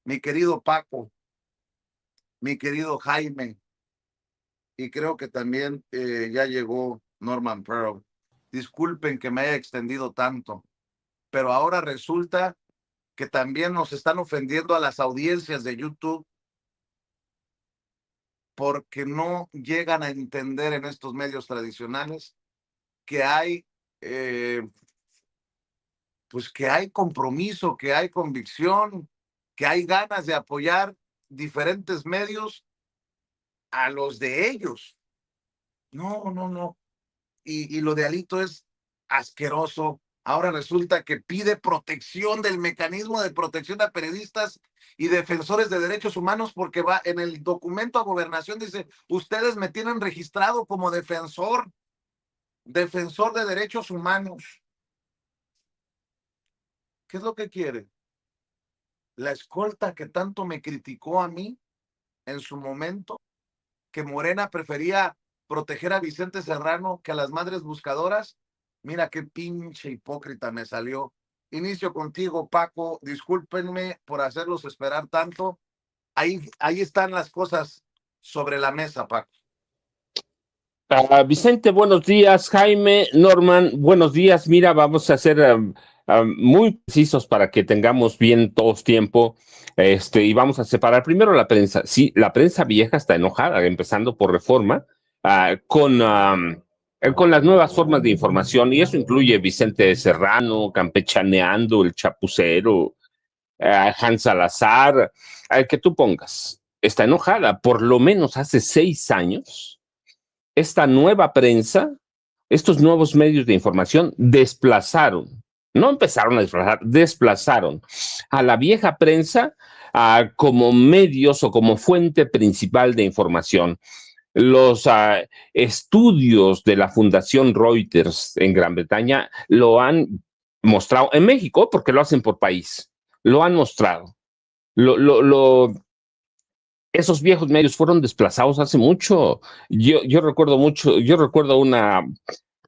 mi querido Paco, mi querido Jaime, y creo que también ya llegó Norman Pearl. Disculpen que me haya extendido tanto, pero ahora resulta que también nos están ofendiendo a las audiencias de YouTube porque no llegan a entender en estos medios tradicionales que hay, pues que hay compromiso, que hay convicción, que hay ganas de apoyar diferentes medios a los de ellos. No, no, no. Y lo de Alito es asqueroso. Ahora resulta que pide protección del mecanismo de protección a periodistas y defensores de derechos humanos porque va en el documento a gobernación, dice, ustedes me tienen registrado como defensor de derechos humanos. ¿Qué es lo que quiere? La escolta que tanto me criticó a mí en su momento, que Morena prefería proteger a Vicente Serrano que a las madres buscadoras. Mira qué pinche hipócrita me salió. Inicio contigo, Paco. Discúlpenme por hacerlos esperar tanto. Ahí están las cosas sobre la mesa, Paco. Vicente, buenos días. Jaime, Norman, buenos días. Mira, vamos a ser muy precisos para que tengamos bien todos tiempo. Y vamos a separar primero la prensa. Sí, la prensa vieja está enojada, empezando por Reforma, con las nuevas formas de información, y eso incluye Vicente Serrano, Campechaneando, El Chapucero, Hans Salazar, al que tú pongas. Está enojada. Por lo menos hace 6 años esta nueva prensa, estos nuevos medios de información desplazaron, no empezaron a desplazaron a la vieja prensa como medios o como fuente principal de información. Los estudios de la Fundación Reuters en Gran Bretaña lo han mostrado, en México, porque lo hacen por país, lo han mostrado. Esos viejos medios fueron desplazados hace mucho. Yo recuerdo mucho,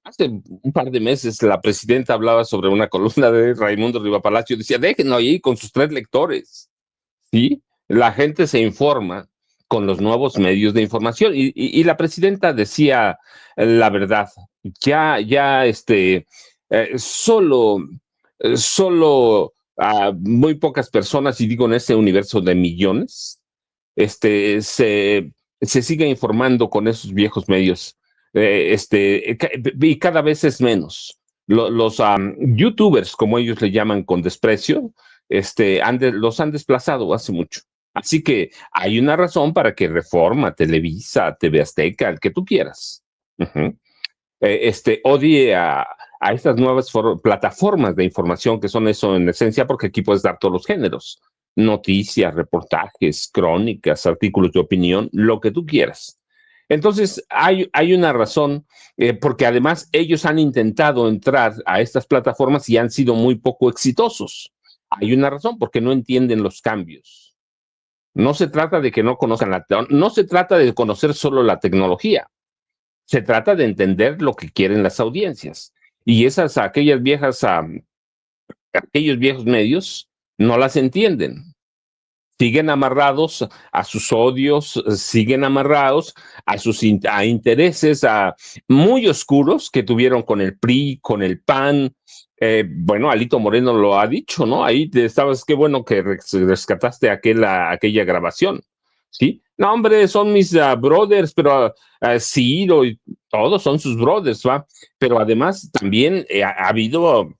hace un par de meses la presidenta hablaba sobre una columna de Raimundo Riva Palacio, decía, déjenlo ahí con sus 3 lectores, ¿sí? La gente se informa con los nuevos medios de información y la presidenta decía la verdad, solo, muy pocas personas, y digo en este universo de millones, se sigue informando con esos viejos medios, y cada vez es menos. Los youtubers, como ellos le llaman con desprecio, los han desplazado hace mucho. Así que hay una razón para que Reforma, Televisa, TV Azteca, el que tú quieras, odie a estas nuevas plataformas de información que son eso en esencia, porque aquí puedes dar todos los géneros: noticias, reportajes, crónicas, artículos de opinión, lo que tú quieras. Entonces, hay una razón, porque además ellos han intentado entrar a estas plataformas y han sido muy poco exitosos. Hay una razón, porque no entienden los cambios. No se trata de que no conozcan no se trata de conocer solo la tecnología. Se trata de entender lo que quieren las audiencias. Y aquellos viejos medios no las entienden. Siguen amarrados a sus odios, siguen amarrados a intereses muy oscuros que tuvieron con el PRI, con el PAN. Bueno, Alito Moreno lo ha dicho, ¿no? Ahí estabas, qué bueno que rescataste aquella grabación, ¿sí? No, hombre, son mis brothers, pero Ciro y todos son sus brothers, ¿va? Pero además también ha habido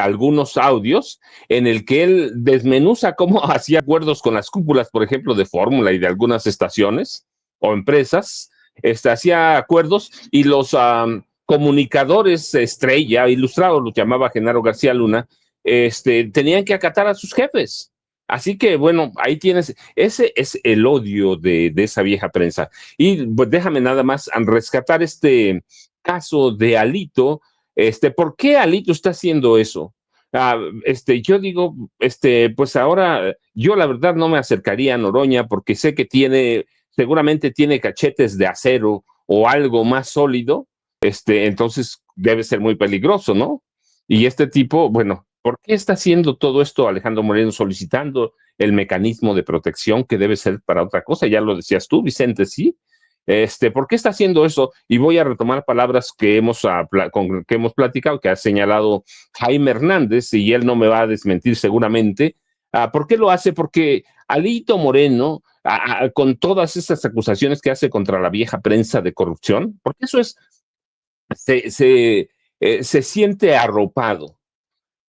algunos audios en el que él desmenuza cómo hacía acuerdos con las cúpulas, por ejemplo, de Fórmula y de algunas estaciones o empresas. Hacía acuerdos y los comunicadores estrella, ilustrados, los llamaba Genaro García Luna, tenían que acatar a sus jefes. Así que, bueno, ahí tienes, ese es el odio de esa vieja prensa. Y pues déjame nada más rescatar este caso de Alito. ¿Por qué Alito está haciendo eso? Yo digo, pues ahora yo la verdad no me acercaría a Noroña porque sé que seguramente tiene cachetes de acero o algo más sólido, entonces debe ser muy peligroso, ¿no? Y este tipo, bueno, ¿por qué está haciendo todo esto Alejandro Moreno solicitando el mecanismo de protección que debe ser para otra cosa. Ya lo decías tú, Vicente, ¿sí? ¿Por qué está haciendo eso? Y voy a retomar palabras que hemos platicado, que ha señalado Jaime Hernández, y él no me va a desmentir seguramente. ¿Por qué lo hace? Porque Alito Moreno, con todas estas acusaciones que hace contra la vieja prensa de corrupción, porque eso es, se siente arropado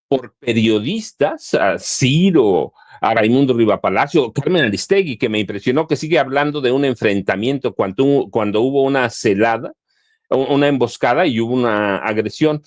por periodistas, a Ciro, a Raimundo Riva Palacio, Carmen Aristegui, que me impresionó que sigue hablando de un enfrentamiento cuando hubo una celada, una emboscada y hubo una agresión.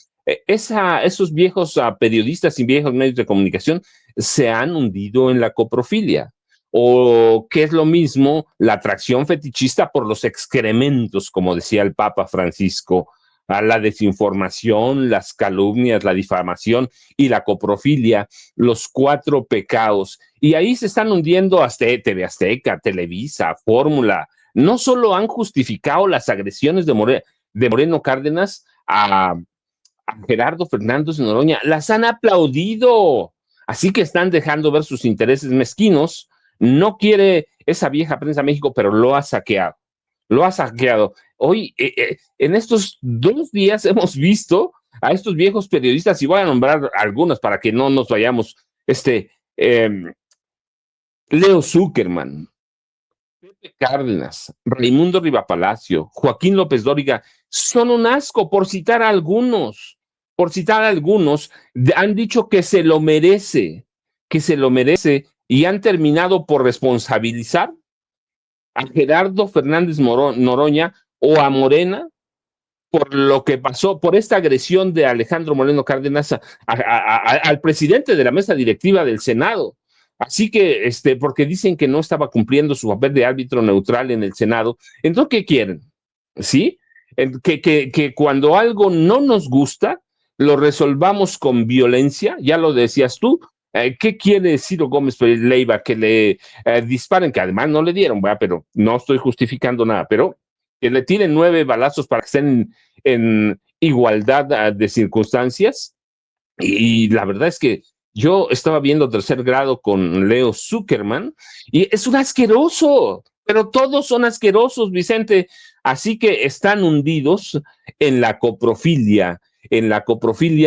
Esos viejos periodistas y viejos medios de comunicación se han hundido en la coprofilia. O que es lo mismo, la atracción fetichista por los excrementos, como decía el Papa Francisco, a la desinformación, las calumnias, la difamación y la coprofilia, los cuatro pecados. Y ahí se están hundiendo hasta TV Azteca, Televisa, Fórmula. No solo han justificado las agresiones de Moreno Cárdenas a Gerardo Fernández Noroña, las han aplaudido. Así que están dejando ver sus intereses mezquinos. No quiere esa vieja prensa México, pero lo ha saqueado. Lo ha saqueado. Hoy, en estos 2 días, hemos visto a estos viejos periodistas, y voy a nombrar algunos para que no nos vayamos, eh, Leo Zuckerman, Pepe Cárdenas, Raimundo Rivapalacio, Joaquín López Dóriga, son un asco, por citar a algunos, han dicho que se lo merece, y han terminado por responsabilizar a Gerardo Fernández Noroña o a Morena por lo que pasó, por esta agresión de Alejandro Moreno Cárdenas al presidente de la mesa directiva del Senado. Así que, porque dicen que no estaba cumpliendo su papel de árbitro neutral en el Senado. Entonces, ¿qué quieren? ¿Sí? Que cuando algo no nos gusta, lo resolvamos con violencia, ya lo decías tú. ¿Qué quiere Ciro Gómez Leiva? Que le disparen, que además no le dieron, ¿verdad? Pero no estoy justificando nada, pero que le tiren 9 balazos para que estén en igualdad de circunstancias. Y la verdad es que yo estaba viendo Tercer Grado con Leo Zuckerman y es un asqueroso, pero todos son asquerosos, Vicente. Así que están hundidos en la coprofilia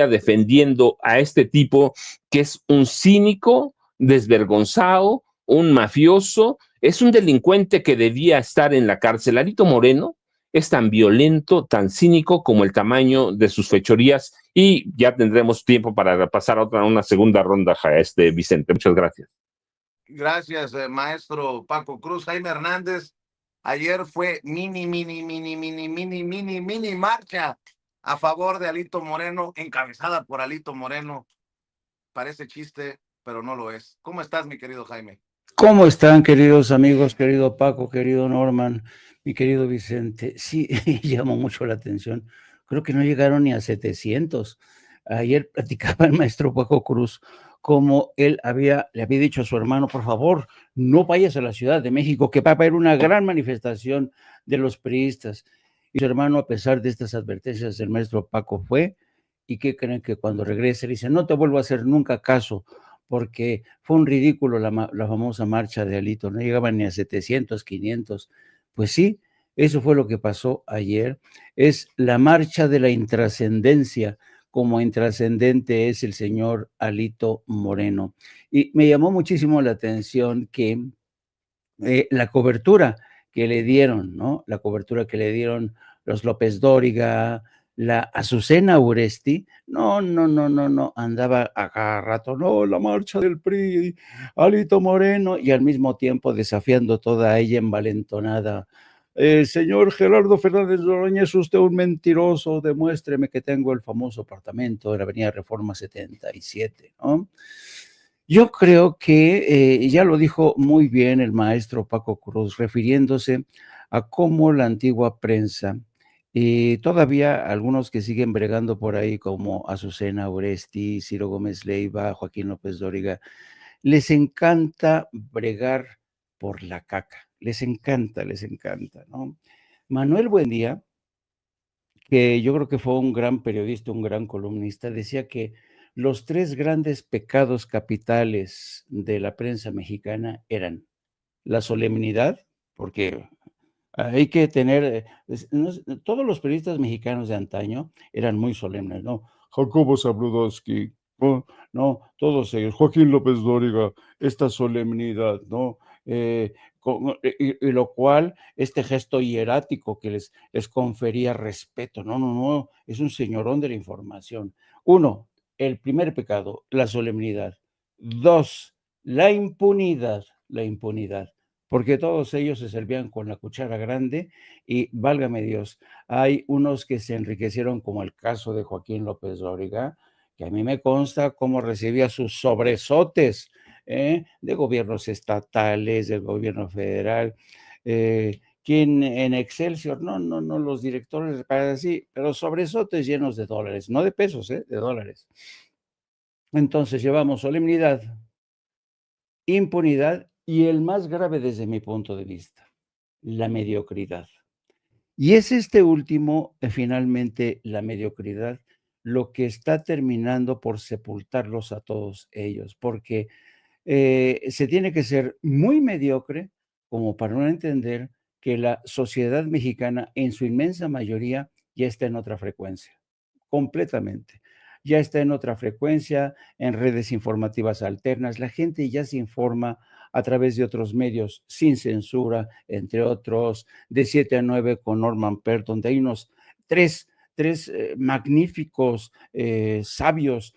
defendiendo a este tipo que es un cínico, desvergonzado, un mafioso, es un delincuente que debía estar en la cárcel. Alito Moreno es tan violento, tan cínico como el tamaño de sus fechorías, y ya tendremos tiempo para pasar a una segunda ronda, Vicente. Muchas gracias. Gracias, maestro Paco Cruz. Jaime Hernández, ayer fue mini marcha a favor de Alito Moreno, encabezada por Alito Moreno. Parece chiste, pero no lo es. ¿Cómo estás, mi querido Jaime? ¿Cómo están, queridos amigos, querido Paco, querido Norman, mi querido Vicente? Sí, llamó mucho la atención. Creo que no llegaron ni a 700. Ayer platicaba el maestro Paco Cruz como él le había dicho a su hermano, por favor, no vayas a la Ciudad de México, que va a haber una gran manifestación de los priistas. Y su hermano, a pesar de estas advertencias del maestro Paco, fue, y ¿qué creen? Que cuando regrese dice, no te vuelvo a hacer nunca caso, porque fue un ridículo la famosa marcha de Alito, no llegaban ni a 700, 500. Pues sí, eso fue lo que pasó ayer. Es la marcha de la intrascendencia, como intrascendente es el señor Alito Moreno. Y me llamó muchísimo la atención que la cobertura que le dieron, ¿no? La cobertura que le dieron los López Dóriga, la Azucena Uresti, no, andaba a cada rato, no, la marcha del PRI, Alito Moreno, y al mismo tiempo desafiando toda ella envalentonada. Señor Gerardo Fernández Noroña, es usted un mentiroso, demuéstreme que tengo el famoso apartamento de la avenida Reforma 77, ¿no? Yo creo que ya lo dijo muy bien el maestro Paco Cruz, refiriéndose a cómo la antigua prensa, todavía algunos que siguen bregando por ahí, como Azucena Oresti, Ciro Gómez Leiva, Joaquín López Dóriga, les encanta bregar por la caca, les encanta, ¿no? Manuel Buendía, que yo creo que fue un gran periodista, un gran columnista, decía que los 3 grandes pecados capitales de la prensa mexicana eran la solemnidad, porque hay que tener, todos los periodistas mexicanos de antaño eran muy solemnes, ¿no? Jacobo Zabludovsky, no, todos ellos, Joaquín López Dóriga, esta solemnidad, ¿no? Y lo cual, este gesto hierático que les confería respeto, no, no, no, es un señorón de la información. 1, el primer pecado, la solemnidad. 2, la impunidad, porque todos ellos se servían con la cuchara grande y válgame Dios, hay unos que se enriquecieron, como el caso de Joaquín López Dóriga, que a mí me consta cómo recibía sus sobresotes, de gobiernos estatales, del gobierno federal, quien en Excelsior, no, no, no, los directores, sí, pero sobresotes llenos de dólares, no de pesos, de dólares. Entonces llevamos solemnidad, impunidad y el más grave desde mi punto de vista, la mediocridad. Y es este último, finalmente, la mediocridad, lo que está terminando por sepultarlos a todos ellos, porque se tiene que ser muy mediocre como para no entender que la sociedad mexicana, en su inmensa mayoría, ya está en otra frecuencia, completamente. Ya está en otra frecuencia, en redes informativas alternas. La gente ya se informa a través de otros medios sin censura, entre otros, de 7 a 9 con Norman Peart, donde hay unos tres magníficos, sabios,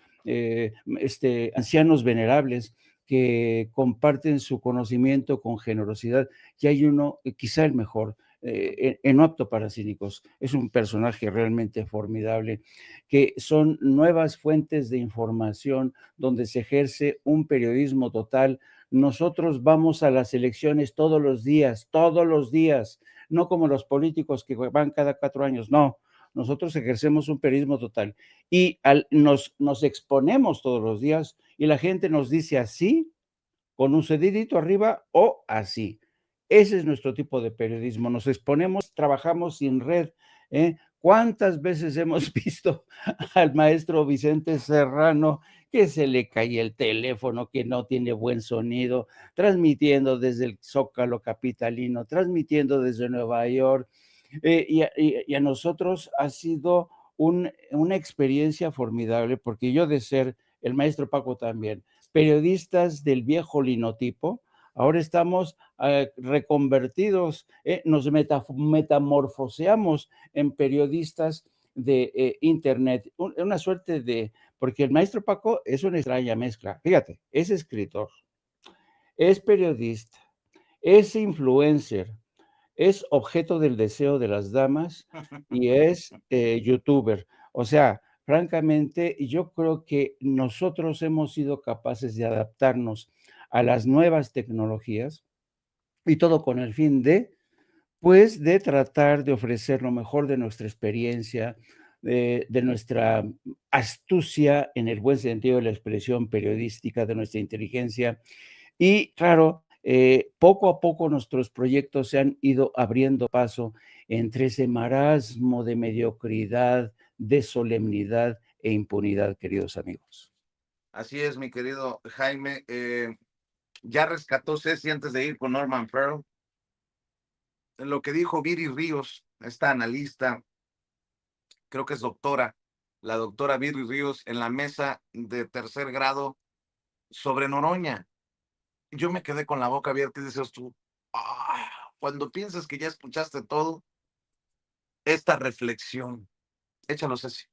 ancianos venerables que comparten su conocimiento con generosidad. Y hay uno, quizá el mejor, en No apto para cínicos. Es un personaje realmente formidable, que son nuevas fuentes de información donde se ejerce un periodismo total. Nosotros vamos a las elecciones todos los días, no como los políticos que van cada 4 años, no. Nosotros ejercemos un periodismo total y nos exponemos todos los días y la gente nos dice así, con un dedito arriba o así. Ese es nuestro tipo de periodismo. Nos exponemos, trabajamos sin red. ¿Cuántas veces hemos visto al maestro Vicente Serrano que se le cae el teléfono, que no tiene buen sonido, transmitiendo desde el Zócalo capitalino, transmitiendo desde Nueva York? Y a nosotros ha sido una experiencia formidable, porque yo, de ser el maestro Paco también, periodistas del viejo linotipo, ahora estamos reconvertidos, nos metamorfoseamos en periodistas de Internet, una suerte de, porque el maestro Paco es una extraña mezcla, fíjate, es escritor, es periodista, es influencer, es objeto del deseo de las damas y es youtuber. O sea, francamente, yo creo que nosotros hemos sido capaces de adaptarnos a las nuevas tecnologías y todo con el fin de, pues, de tratar de ofrecer lo mejor de nuestra experiencia, de nuestra astucia en el buen sentido de la expresión periodística, de nuestra inteligencia y claro, poco a poco nuestros proyectos se han ido abriendo paso entre ese marasmo de mediocridad, de solemnidad e impunidad, queridos amigos. Así es, mi querido Jaime. Ya rescató Ceci antes de ir con Norman Pearl. Lo que dijo Viri Ríos, esta analista, creo que es doctora, la doctora Viri Ríos, en la mesa de tercer grado sobre Noroña. Yo me quedé con la boca abierta y dices tú, cuando piensas que ya escuchaste todo, esta reflexión, échalo, Ceci.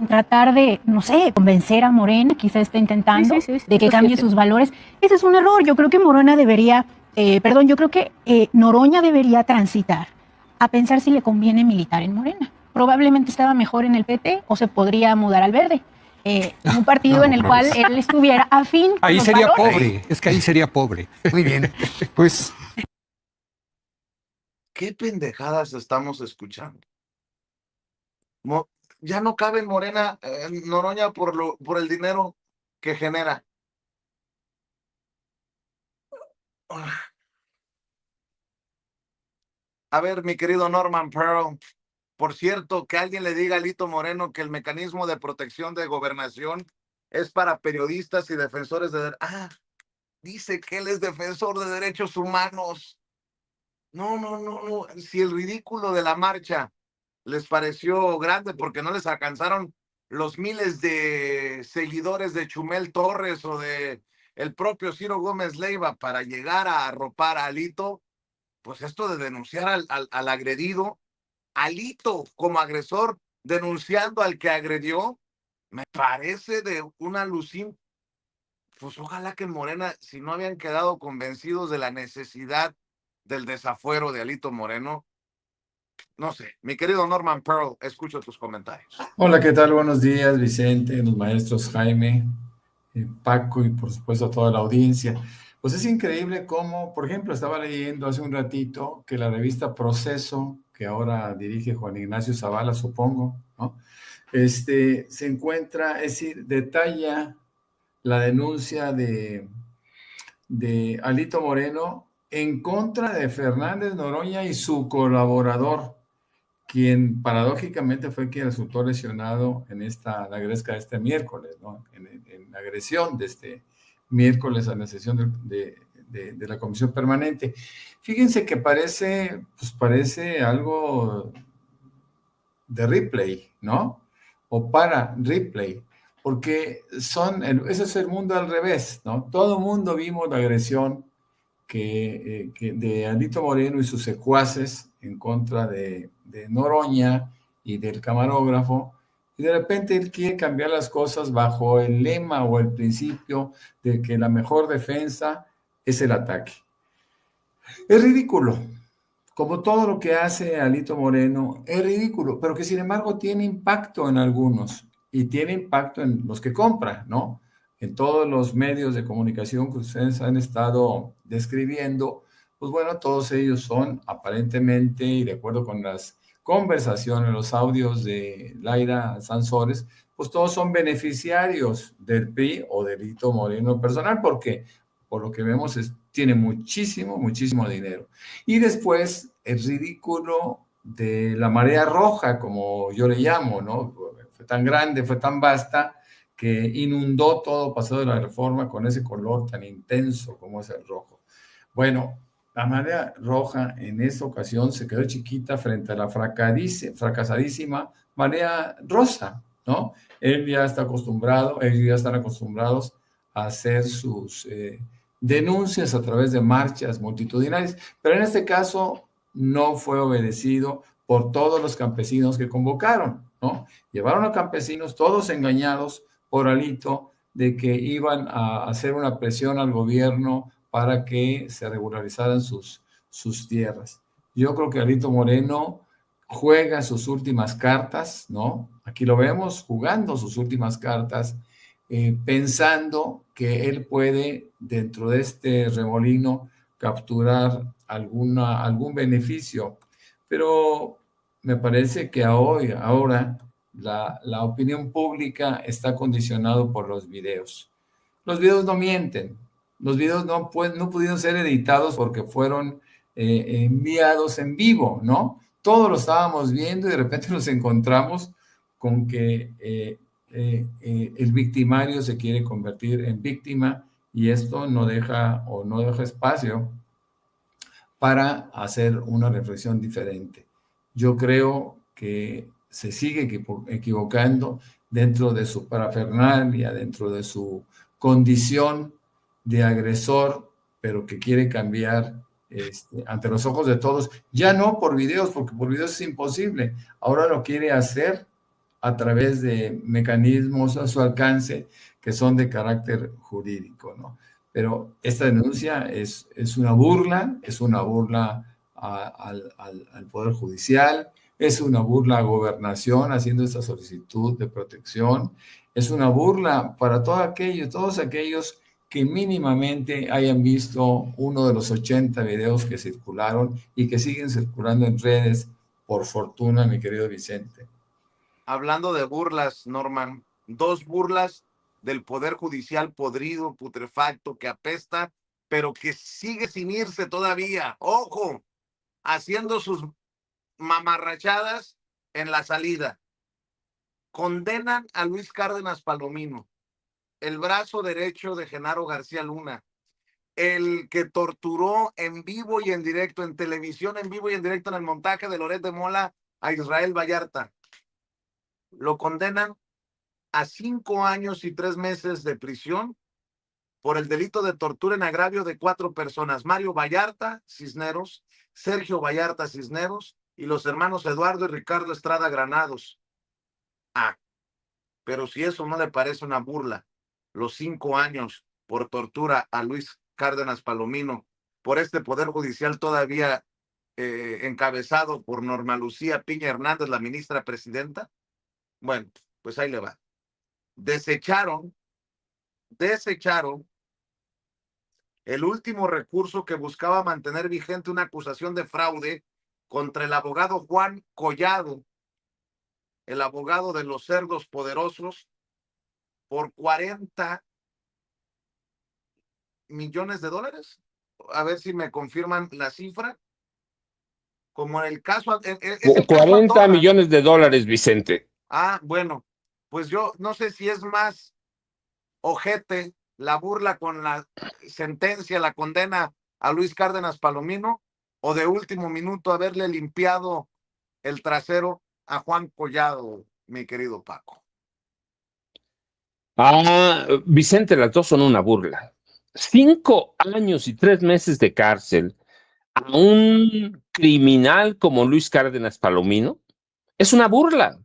Tratar de, no sé, convencer a Morena, quizá está intentando, de que cambie sus valores. Ese es un error. Yo creo que Morena debería, yo creo que Noroña debería transitar a pensar si le conviene militar en Morena. Probablemente estaba mejor en el PT o se podría mudar al Verde. Un partido en el cual él estuviera afín. Ahí sería pobre, es que ahí sería pobre. Muy bien, pues ¿Qué pendejadas estamos escuchando? Ya no cabe en Morena, Noroña, por el dinero que genera. A ver, mi querido Norman Pearl, Por cierto, que alguien le diga a Alito Moreno que el mecanismo de protección de gobernación es para periodistas y defensores de... dice que él es defensor de derechos humanos. No, no, no, no. Si el ridículo de la marcha les pareció grande porque no les alcanzaron los miles de seguidores de Chumel Torres o de el propio Ciro Gómez Leiva para llegar a arropar a Alito, pues esto de denunciar al agredido, Alito como agresor denunciando al que agredió, me parece de una alucin. Pues ojalá que en Morena, si no habían quedado convencidos de la necesidad del desafuero de Alito Moreno, no sé. Mi querido Norman Pearl, escucho tus comentarios. Hola, ¿qué tal? Buenos días, Vicente, los maestros Jaime, Paco y por supuesto toda la audiencia. Pues es increíble cómo, por ejemplo, estaba leyendo hace un ratito que la revista Proceso, que ahora dirige Juan Ignacio Zavala, supongo, ¿no? Se encuentra, es decir, detalla la denuncia de Alito Moreno en contra de Fernández Noroña y su colaborador, quien paradójicamente fue quien resultó lesionado en la agresca de este miércoles, ¿no? En la agresión de este miércoles a la sesión de la Comisión Permanente. Fíjense que parece algo de replay, ¿no? O para replay, porque ese es el mundo al revés, ¿no? Todo el mundo vimos la agresión que de Alito Moreno y sus secuaces en contra de Noroña y del camarógrafo, y de repente él quiere cambiar las cosas bajo el lema o el principio de que la mejor defensa es el ataque. Es ridículo, como todo lo que hace Alito Moreno, es ridículo, pero que sin embargo tiene impacto en algunos y tiene impacto en los que compran, ¿no? En todos los medios de comunicación que ustedes han estado describiendo, pues bueno, todos ellos son aparentemente, y de acuerdo con las conversaciones, los audios de Laira Sansores, pues todos son beneficiarios del PRI o del Alito Moreno personal, porque por lo que vemos tiene muchísimo, muchísimo dinero. Y después el ridículo de la marea roja, como yo le llamo, ¿no? Fue tan grande, fue tan vasta, que inundó todo Paseo de la Reforma con ese color tan intenso como es el rojo. Bueno, la marea roja en esta ocasión se quedó chiquita frente a la fracasadísima marea rosa, ¿no? Ellos ya están acostumbrados a hacer sus denuncias a través de marchas multitudinarias, pero en este caso no fue obedecido por todos los campesinos que convocaron, ¿no? Llevaron a campesinos todos engañados por Alito de que iban a hacer una presión al gobierno para que se regularizaran sus tierras. Yo creo que Alito Moreno juega sus últimas cartas, ¿no? Aquí lo vemos jugando sus últimas cartas, pensando que él puede, dentro de este remolino, capturar algún beneficio. Pero me parece que ahora la opinión pública está condicionado por los videos. Los videos no mienten. Los videos no pudieron ser editados porque fueron enviados en vivo, ¿no? Todos lo estábamos viendo y de repente nos encontramos con que el victimario se quiere convertir en víctima y esto no deja espacio para hacer una reflexión diferente. Yo creo que se sigue equivocando dentro de su parafernalia, dentro de su condición de agresor, pero que quiere cambiar ante los ojos de todos, ya no por videos, porque por videos es imposible, ahora lo quiere hacer a través de mecanismos a su alcance que son de carácter jurídico, ¿no? Pero esta denuncia es una burla al Poder Judicial, es una burla a Gobernación haciendo esta solicitud de protección, es una burla para todos aquellos que mínimamente hayan visto uno de los 80 videos que circularon y que siguen circulando en redes, por fortuna, mi querido Vicente. Hablando de burlas, Norman, 2 burlas del Poder Judicial podrido, putrefacto, que apesta, pero que sigue sin irse todavía. ¡Ojo! Haciendo sus mamarrachadas en la salida. Condenan a Luis Cárdenas Palomino, el brazo derecho de Genaro García Luna, el que torturó en vivo y en directo, en televisión, en vivo y en directo en el montaje de Loret de Mola a Israel Vallarta. Lo condenan a 5 años y 3 meses de prisión por el delito de tortura en agravio de 4 personas: Mario Vallarta Cisneros, Sergio Vallarta Cisneros y los hermanos Eduardo y Ricardo Estrada Granados. Pero si eso no le parece una burla, los 5 años por tortura a Luis Cárdenas Palomino por este Poder Judicial todavía encabezado por Norma Lucía Piña Hernández, la ministra presidenta, bueno, pues ahí le va. Desecharon el último recurso que buscaba mantener vigente una acusación de fraude contra el abogado Juan Collado, el abogado de los cerdos poderosos, por $40 millones. A ver si me confirman la cifra. Como en el caso... es el 40 caso millones de dólares, Vicente. Bueno, pues yo no sé si es más ojete la burla con la sentencia, la condena a Luis Cárdenas Palomino, o de último minuto haberle limpiado el trasero a Juan Collado, mi querido Paco. Vicente, las dos son una burla. 5 años y 3 meses de cárcel a un criminal como Luis Cárdenas Palomino es una burla.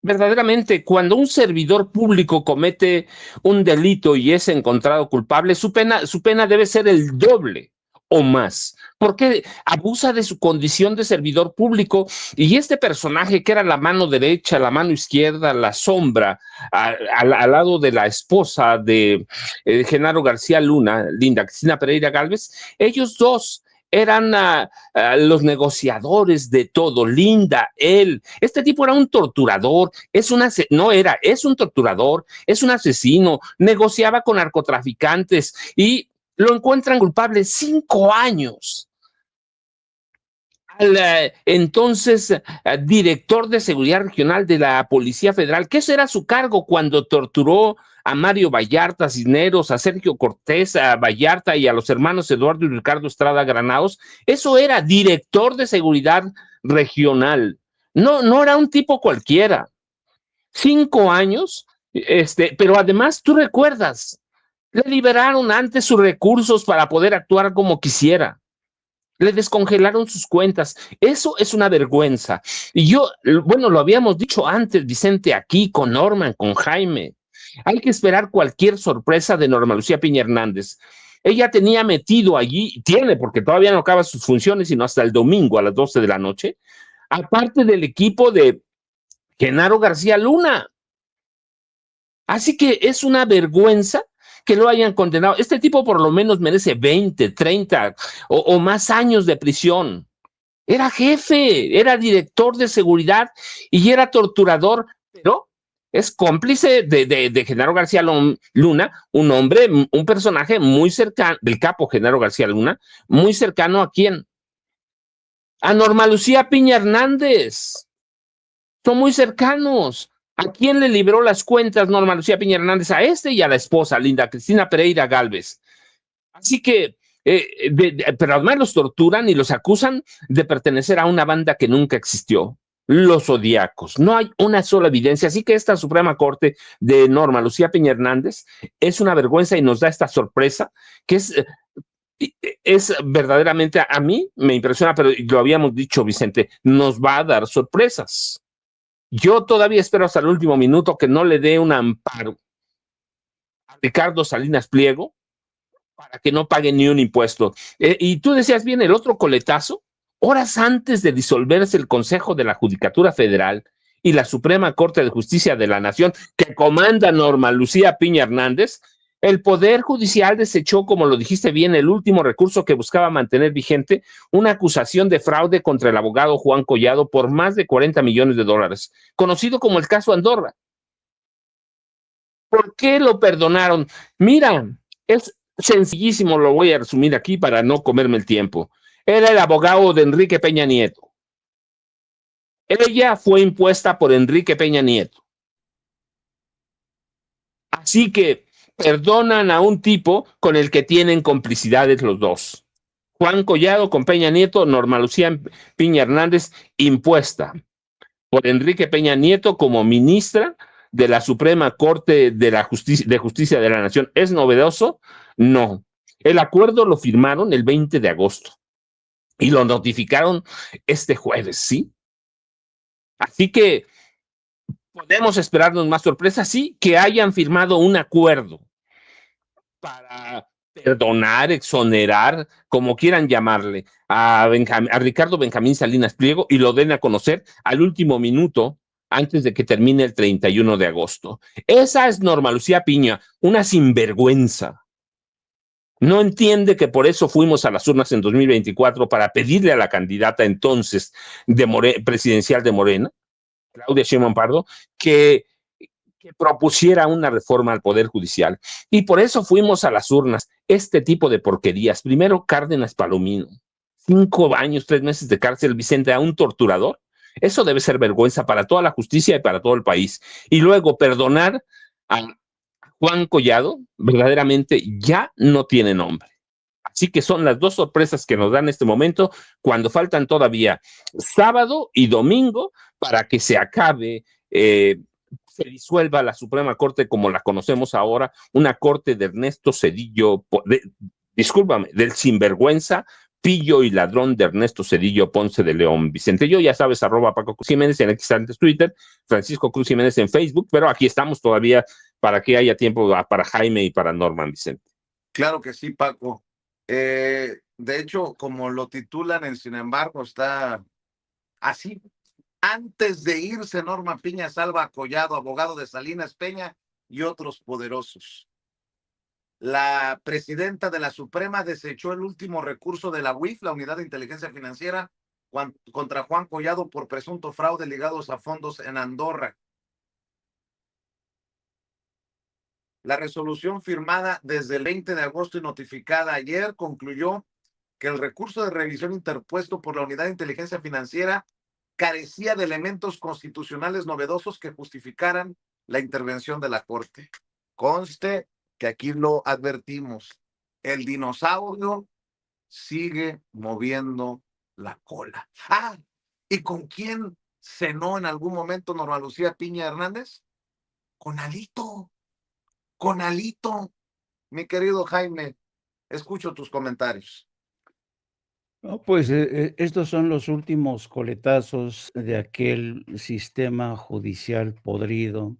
Verdaderamente, cuando un servidor público comete un delito y es encontrado culpable, su pena debe ser el doble o más, porque abusa de su condición de servidor público. Y este personaje, que era la mano derecha, la mano izquierda, la sombra, al lado de la esposa de Genaro García Luna, Linda Cristina Pereira Gálvez, ellos dos eran los negociadores de todo. Linda, él, este tipo era un torturador, es un torturador, es un asesino, negociaba con narcotraficantes y lo encuentran culpable 5 años. Al entonces director de seguridad regional de la Policía Federal, que ese era su cargo cuando torturó a Mario Vallarta Cisneros, a Sergio Cortés, a Vallarta y a los hermanos Eduardo y Ricardo Estrada Granados. Eso era director de seguridad regional. No era un tipo cualquiera. 5 años, pero además tú recuerdas, le liberaron antes sus recursos para poder actuar como quisiera. Le descongelaron sus cuentas. Eso es una vergüenza. Y lo habíamos dicho antes, Vicente, aquí con Norman, con Jaime. Hay que esperar cualquier sorpresa de Norma Lucía Piña Hernández. Ella tenía metido allí, porque todavía no acaba sus funciones, sino hasta el domingo a las 12 de la noche, aparte del equipo de Genaro García Luna. Así que es una vergüenza que lo hayan condenado. Este tipo por lo menos merece 20, 30 o más años de prisión. Era jefe, era director de seguridad y era torturador, pero es cómplice de Genaro García Luna, un personaje muy cercano, del capo Genaro García Luna, muy cercano ¿a quién? A Norma Lucía Piña Hernández. Son muy cercanos. ¿A quién le libró las cuentas Norma Lucía Piña Hernández? A y a la esposa, Linda Cristina Pereira Gálvez. Así que, pero además los torturan y los acusan de pertenecer a una banda que nunca existió, los Zodiacos. No hay una sola evidencia. Así que esta Suprema Corte de Norma Lucía Piña Hernández es una vergüenza y nos da esta sorpresa que es verdaderamente, a mí me impresiona, pero lo habíamos dicho, Vicente, nos va a dar sorpresas. Yo todavía espero hasta el último minuto que no le dé un amparo a Ricardo Salinas Pliego para que no pague ni un impuesto. Y tú decías bien, el otro coletazo, horas antes de disolverse el Consejo de la Judicatura Federal y la Suprema Corte de Justicia de la Nación, que comanda Norma Lucía Piña Hernández, el Poder Judicial desechó, como lo dijiste bien, el último recurso que buscaba mantener vigente una acusación de fraude contra el abogado Juan Collado por más de $40 millones, conocido como el caso Andorra. ¿Por qué lo perdonaron? Mira, es sencillísimo, lo voy a resumir aquí para no comerme el tiempo. Era el abogado de Enrique Peña Nieto. Ella fue impuesta por Enrique Peña Nieto. Así que perdonan a un tipo con el que tienen complicidades los dos. Juan Collado con Peña Nieto, Norma Lucía Piña Hernández, impuesta por Enrique Peña Nieto como ministra de la Suprema Corte de Justicia de la Nación. ¿Es novedoso? No. El acuerdo lo firmaron el 20 de agosto y lo notificaron este jueves, ¿sí? Así que podemos esperarnos más sorpresas, sí, que hayan firmado un acuerdo para perdonar, exonerar, como quieran llamarle, a Ricardo Benjamín Salinas Pliego y lo den a conocer al último minuto antes de que termine el 31 de agosto. Esa es Norma Lucía Piña, una sinvergüenza. No entiende que por eso fuimos a las urnas en 2024 para pedirle a la candidata entonces presidencial de Morena, Claudia Sheinbaum Pardo, que propusiera una reforma al Poder Judicial. Y por eso fuimos a las urnas. Este tipo de porquerías. Primero, Cárdenas Palomino. 5 años, 3 meses de cárcel, Vicente, a un torturador. Eso debe ser vergüenza para toda la justicia y para todo el país. Y luego, perdonar a Juan Collado, verdaderamente ya no tiene nombre. Así que son las dos sorpresas que nos dan en este momento, cuando faltan todavía sábado y domingo para que se acabe, se disuelva la Suprema Corte como la conocemos ahora, una corte de Ernesto Zedillo, discúlpame, del sinvergüenza, pillo y ladrón de Ernesto Zedillo Ponce de León. Vicente, yo ya sabes, @Paco Cruz Jiménez en X antes Twitter, Francisco Cruz Jiménez en Facebook, pero aquí estamos todavía para que haya tiempo para Jaime y para Norman, Vicente. Claro que sí, Paco. De hecho, como lo titulan en Sin embargo, está así. Antes de irse, Norma Piña salva a Collado, abogado de Salinas Peña y otros poderosos. La presidenta de la Suprema desechó el último recurso de la UIF, la Unidad de Inteligencia Financiera, contra Juan Collado por presunto fraude ligados a fondos en Andorra. La resolución firmada desde el 20 de agosto y notificada ayer concluyó que el recurso de revisión interpuesto por la Unidad de Inteligencia Financiera carecía de elementos constitucionales novedosos que justificaran la intervención de la Corte. Conste que aquí lo advertimos. El dinosaurio sigue moviendo la cola. Ah, ¿y con quién cenó en algún momento Norma Lucía Piña Hernández? Con Alito. Con Alito. Mi querido Jaime, escucho tus comentarios. No, pues estos son los últimos coletazos de aquel sistema judicial podrido,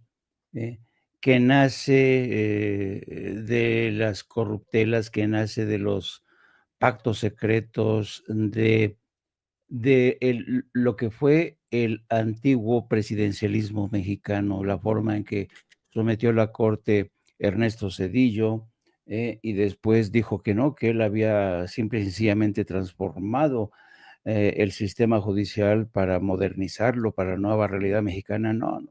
¿eh? Que nace de las corruptelas, que nace de los pactos secretos, lo que fue el antiguo presidencialismo mexicano, la forma en que sometió la corte Ernesto Zedillo, y después dijo que no, que él había simple y sencillamente transformado el sistema judicial para modernizarlo para la nueva realidad mexicana. No, no,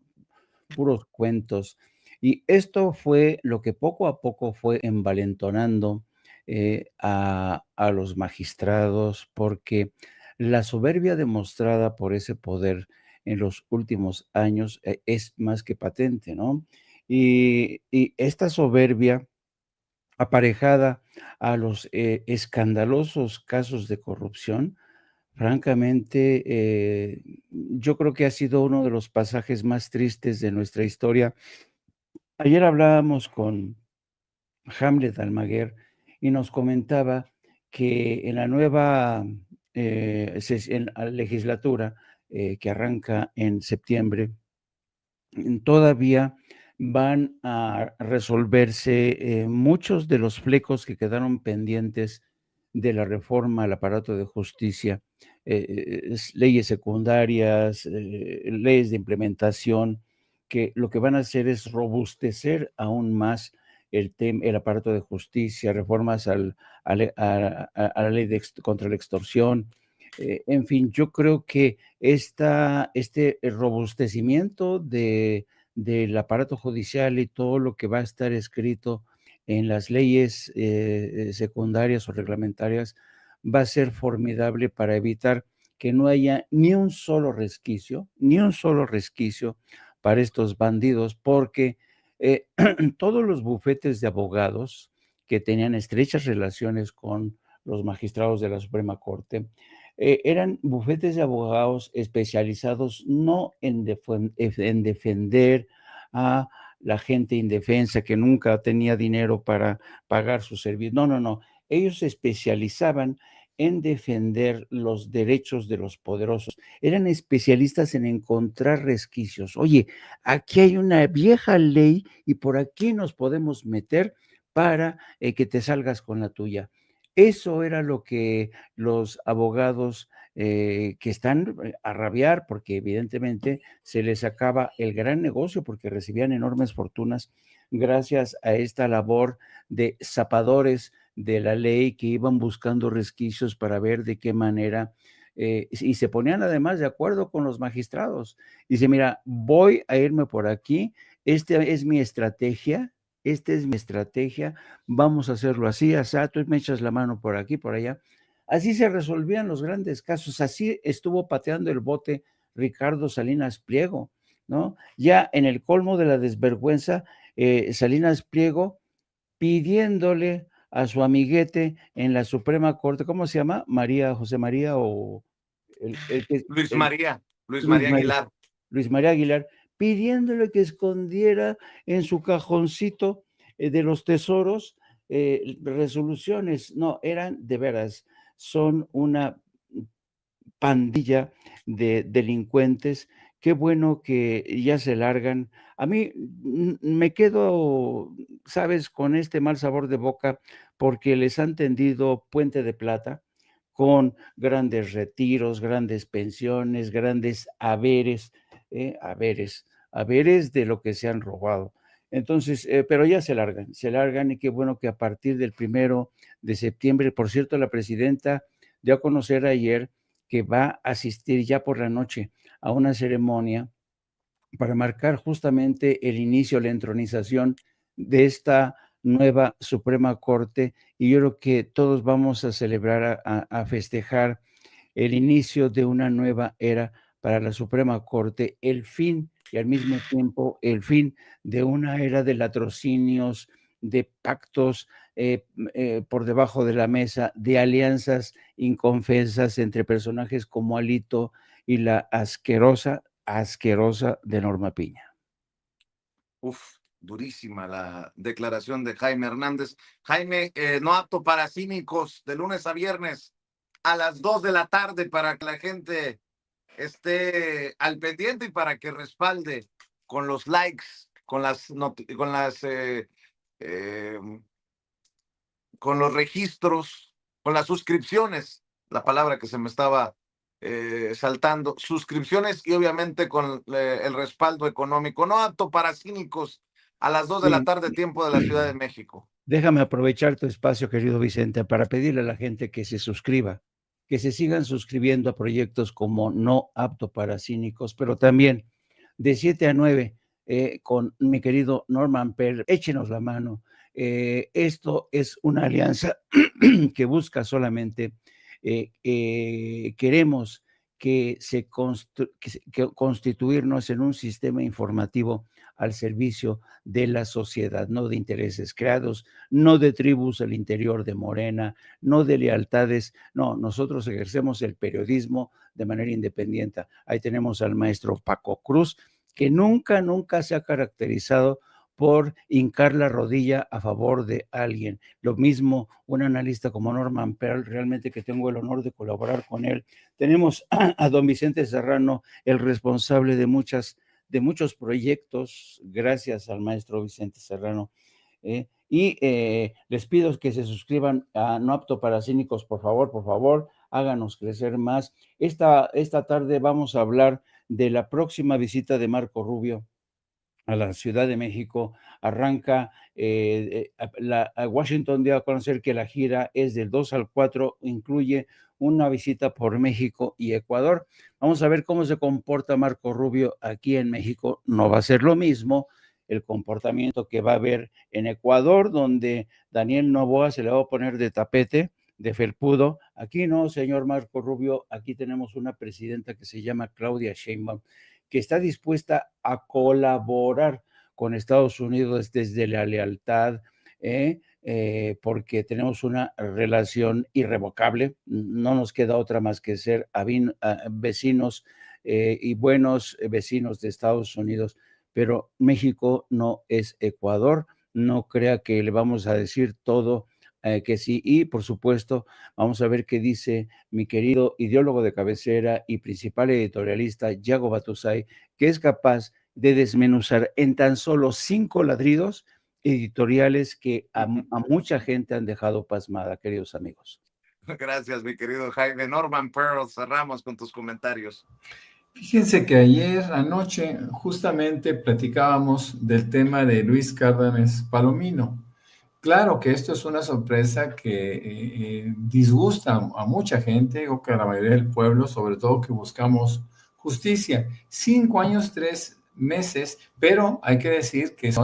puros cuentos. Y esto fue lo que poco a poco fue envalentonando a los magistrados, porque la soberbia demostrada por ese poder en los últimos años es más que patente, ¿no? Y esta soberbia aparejada a los escandalosos casos de corrupción, francamente, yo creo que ha sido uno de los pasajes más tristes de nuestra historia. Ayer hablábamos con Hamlet Almaguer y nos comentaba que en la nueva en la legislatura que arranca en septiembre, todavía van a resolverse muchos de los flecos que quedaron pendientes de la reforma al aparato de justicia, leyes secundarias, leyes de implementación, que lo que van a hacer es robustecer aún más el aparato de justicia, reformas a la ley contra la extorsión. En fin, yo creo que este robustecimiento del aparato judicial y todo lo que va a estar escrito en las leyes secundarias o reglamentarias va a ser formidable para evitar que no haya ni un solo resquicio para estos bandidos, porque todos los bufetes de abogados que tenían estrechas relaciones con los magistrados de la Suprema Corte, eran bufetes de abogados especializados no en defender a la gente indefensa que nunca tenía dinero para pagar sus servicios. No, no, no. Ellos se especializaban en defender los derechos de los poderosos. Eran especialistas en encontrar resquicios. Oye, aquí hay una vieja ley y por aquí nos podemos meter para que te salgas con la tuya. Eso era lo que los abogados que están a rabiar, porque evidentemente se les acaba el gran negocio, porque recibían enormes fortunas gracias a esta labor de zapadores de la ley que iban buscando resquicios para ver de qué manera, y se ponían además de acuerdo con los magistrados. Dice, mira, voy a irme por aquí, esta es mi estrategia, vamos a hacerlo así, así, tú me echas la mano por aquí, por allá. Así se resolvían los grandes casos, así estuvo pateando el bote Ricardo Salinas Pliego, ¿no? Ya en el colmo de la desvergüenza, Salinas Pliego pidiéndole a su amiguete en la Suprema Corte, ¿cómo se llama? María, José María o Luis María Luis María, Aguilar. Luis María Aguilar, pidiéndole que escondiera en su cajoncito de los tesoros resoluciones. No, eran de veras, son una pandilla de delincuentes. Qué bueno que ya se largan. A mí me quedo, sabes, con este mal sabor de boca porque les han tendido puente de plata con grandes retiros, grandes pensiones, grandes haberes de lo que se han robado. Entonces, pero ya se largan y qué bueno que a partir del 1 de septiembre, por cierto, la presidenta dio a conocer ayer que va a asistir ya por la noche a una ceremonia para marcar justamente el inicio, la entronización de esta nueva Suprema Corte, y yo creo que todos vamos a celebrar, a festejar el inicio de una nueva era para la Suprema Corte, el fin y al mismo tiempo el fin de una era de latrocinios, de pactos por debajo de la mesa, de alianzas inconfesas entre personajes como Alito y la asquerosa de Norma Piña. Uf, durísima la declaración de Jaime Hernández. Jaime, no apto para cínicos, de lunes a viernes a las 2 de la tarde para que la gente esté al pendiente y para que respalde con los likes, con los registros, con las suscripciones, la palabra que se me estaba saltando, suscripciones y obviamente con el respaldo económico. No apto para cínicos, a las 2 de la tarde, tiempo de la Ciudad de México. Déjame aprovechar tu espacio, querido Vicente, para pedirle a la gente que se suscriba, que se sigan suscribiendo a proyectos como No Apto para Cínicos, pero también de 7 a 9 con mi querido Norman Pearl, échenos la mano. Esto es una alianza que busca solamente, queremos que constituirnos en un sistema informativo al servicio de la sociedad, no de intereses creados, no de tribus al interior de Morena, no de lealtades, no, nosotros ejercemos el periodismo de manera independiente. Ahí tenemos al maestro Paco Cruz, que nunca se ha caracterizado por hincar la rodilla a favor de alguien. Lo mismo un analista como Norman Pearl, realmente que tengo el honor de colaborar con él. Tenemos a don Vicente Serrano, el responsable de muchos proyectos, gracias al maestro Vicente Serrano. Les pido que se suscriban a No Apto para Cínicos, por favor, háganos crecer más. Esta tarde vamos a hablar de la próxima visita de Marco Rubio a la Ciudad de México. Arranca a Washington, dio a conocer que la gira es del 2 al 4, incluye una visita por México y Ecuador. Vamos a ver cómo se comporta Marco Rubio aquí en México. No va a ser lo mismo el comportamiento que va a haber en Ecuador, donde Daniel Noboa se le va a poner de tapete de felpudo. Aquí no, señor Marco Rubio, aquí tenemos una presidenta que se llama Claudia Sheinbaum, que está dispuesta a colaborar con Estados Unidos desde la lealtad, porque tenemos una relación irrevocable, no nos queda otra más que ser vecinos y buenos vecinos de Estados Unidos, pero México no es Ecuador, no crea que le vamos a decir todo que sí, y por supuesto vamos a ver qué dice mi querido ideólogo de cabecera y principal editorialista, Yago Batusay, que es capaz de desmenuzar en tan solo 5 ladridos editoriales que a mucha gente han dejado pasmada, queridos amigos. Gracias, mi querido Jaime. Norman Pearl, cerramos con tus comentarios. Fíjense que ayer anoche justamente platicábamos del tema de Luis Cárdenas Palomino. Claro que esto es una sorpresa que disgusta a mucha gente, o que a la mayoría del pueblo, sobre todo que buscamos justicia. 5 años, 3 meses, pero hay que decir que es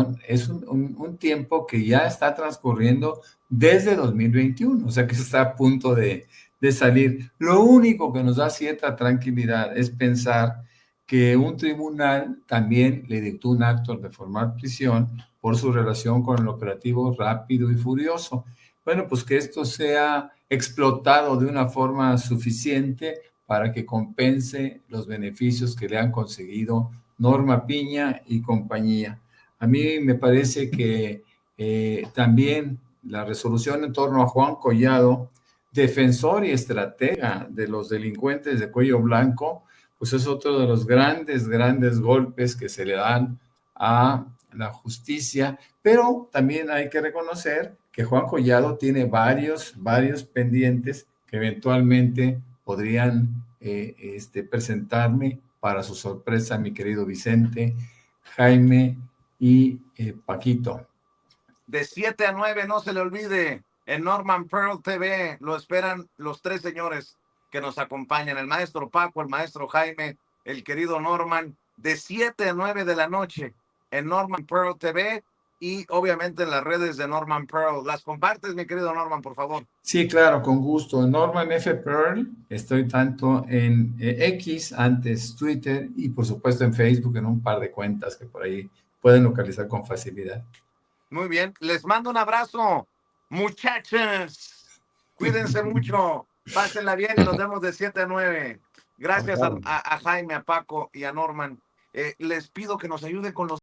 un tiempo que ya está transcurriendo desde 2021, o sea que está a punto de salir. Lo único que nos da cierta tranquilidad es pensar que un tribunal también le dictó un acto de formar prisión por su relación con el operativo Rápido y Furioso. Bueno, pues que esto sea explotado de una forma suficiente para que compense los beneficios que le han conseguido Norma Piña y compañía. A mí me parece que también la resolución en torno a Juan Collado, defensor y estratega de los delincuentes de cuello blanco, pues es otro de los grandes golpes que se le dan a la justicia, pero también hay que reconocer que Juan Collado tiene varios pendientes que eventualmente podrían presentarme para su sorpresa, mi querido Vicente, Jaime y Paquito. De 7 a 9, no se le olvide, en Norman Pearl TV lo esperan los 3 señores que nos acompañan, el maestro Paco, el maestro Jaime, el querido Norman, de 7 a 9 de la noche en Norman Pearl TV y obviamente en las redes de Norman Pearl. ¿Las compartes, mi querido Norman, por favor? Sí, claro, con gusto. Norman F. Pearl, estoy tanto en X, antes Twitter, y por supuesto en Facebook, en un par de cuentas que por ahí pueden localizar con facilidad. Muy bien, les mando un abrazo, muchachos. Cuídense mucho, pásenla bien y nos vemos de 7 a 9. Gracias a Jaime, a Paco y a Norman. Les pido que nos ayuden con los